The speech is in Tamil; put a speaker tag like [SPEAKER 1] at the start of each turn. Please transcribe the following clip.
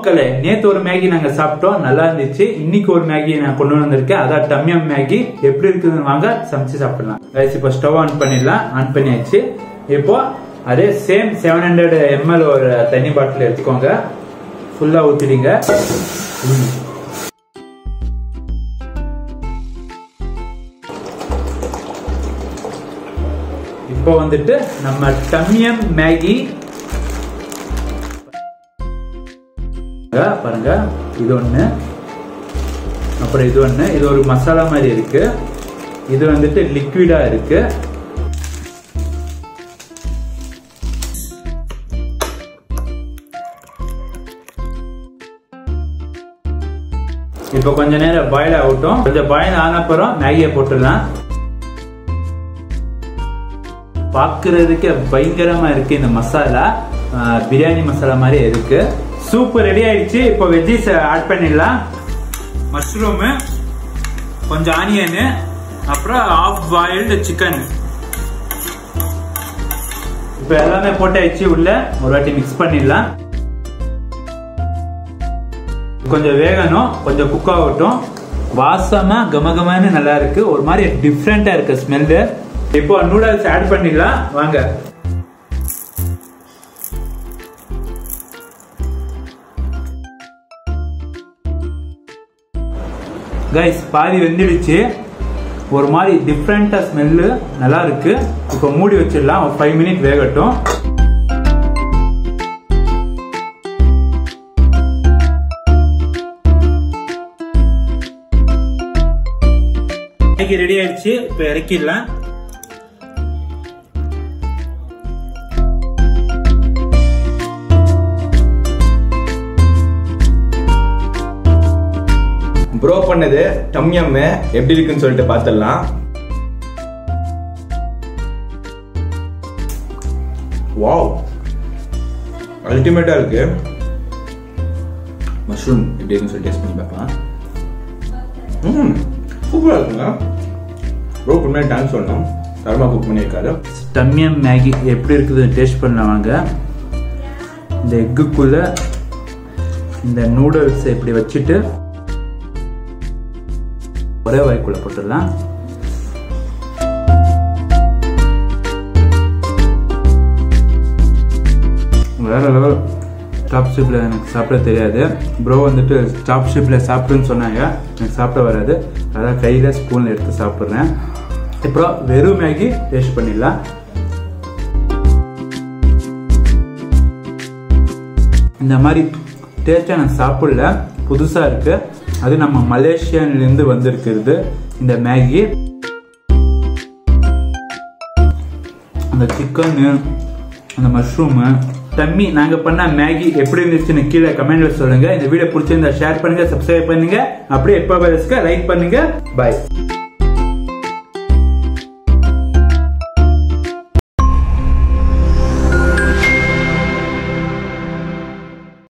[SPEAKER 1] மக்களே, நேத்து ஒரு மேகி நாங்க சாப்பிட்டோம், நல்லா இருந்துச்சு. இன்னைக்கு ஒரு மேகி நான் கொண்டு வந்திருக்கேன், அதான் டம்யம் மேகி. எப்படி இருக்குதுன்னு வாங்க சமைச்சு சாப்பிடலாம். இப்போ ஸ்டவ் ஆன் பண்ணிடலாம். ஆன் பண்ணியாச்சு. இப்போ அதே சேம் 700 ml ஒரு தண்ணி பாட்டில் எடுத்துக்கோங்க. ஃபுல்லா ஊத்திடுங்க. இப்போ வந்துட்டு நம்ம டம்யம் மேகி பாருங்க, இது ஒண்ணு, அப்புறம் இது ஒண்ணு. இது ஒரு மசாலா மாதிரி இருக்கு, இது வந்துட்டு லிக்விடா இருக்கு. இப்போ கொஞ்ச நேரம் பாயில் ஆகட்டும். கொஞ்சம் பாயில் ஆன அப்புறம் மேகியை போட்டுடலாம். பாக்குறதுக்கு பயங்கரமா இருக்கு இந்த மசாலா, பிரியாணி மசாலா மாதிரி இருக்கு. சூப் ரெடி ஆயிடுச்சு. இப்போ வெஜ்ஜீஸ் ஆட் பண்ணிடலாம். மஷ்ரூம், கொஞ்சம் ஆனியன், அப்புறம் ஆஃப் பாயில்டு சிக்கன். இப்போ எல்லாமே போட்டாயிடுச்சு. உள்ள ஒரு வாட்டி மிக்ஸ் பண்ணிடலாம். கொஞ்சம் வேகணும், கொஞ்சம் குக் ஆகட்டும். வாசமா கமகமான நல்லா இருக்கு, ஒரு மாதிரி டிஃப்ரெண்டா இருக்கு ஸ்மெல்லு. இப்போ நூடுல்ஸ் ஆட் பண்ணிடலாம் வாங்க. கைஸ், பாதி வெந்துடுச்சு. ஒரு மாதிரி டிஃப்ரெண்டா ஸ்மெல்லு நல்லா இருக்கு. இப்போ மூடி வச்சிடலாம், ஒரு 5 மினிட் வேகட்டும். மேகி ரெடி ஆயிடுச்சு. இப்போ இறக்கிடலாம்.
[SPEAKER 2] ப்ரோ பண்ணது டம்யம் எப்படி இருக்குன்னு சொல்லிட்டு பார்த்துடலாம். வாவ், அல்டிமேட்டா இருக்கு. மஷ்ரூம் எப்படி இருக்குன்னு சொல்லி டேஸ்ட் பண்ணி பார்க்கலாம். சூப்பரா இருக்குங்க. ப்ரோ உண்மையாக டான்ஸ் சொல்லணும், தரமா குக் பண்ணியிருக்காரு.
[SPEAKER 1] டம்யம் மேகி எப்படி இருக்குதுன்னு டேஸ்ட் பண்ணலாம் வாங்க. இந்த எக்குக்குள்ள இந்த நூடுல்ஸ் இப்படி வச்சுட்டு ஒரே வாய்க்குள்ள போட்டுடலாம். வேற லெவல். சாப் ஷிப்ல எனக்கு சாப்பிட தெரியாது. ப்ரோ வந்துட்டு சாப் ஷிப்ல சாப்பிடுன்னு சொன்னாங்க, எனக்கு சாப்பிட வராது. அதான் கையில ஸ்பூன்ல எடுத்து சாப்பிட்றேன். இப்போ வெறும் மேகி டேஸ்ட் பண்ணிடலாம். இந்த மாதிரி டேஸ்டா நான் சாப்பிடல, புதுசா இருக்கு. அது நம்ம மலேசியான்ல இருந்து வந்திருக்கிறது இந்த மேகி. அந்த சிக்கன், அந்த மஷ்ரூம், டம்மி நாங்க பண்ண மேகி எப்படி இருந்துச்சுன்னு கீழே கமெண்ட்ல சொல்லுங்க. இந்த வீடியோ பிடிச்சிருந்தா ஷேர் பண்ணுங்க, சப்ஸ்கிரைப் பண்ணுங்க, அப்படியே எப்ப லைக் பண்ணுங்க. பாய்.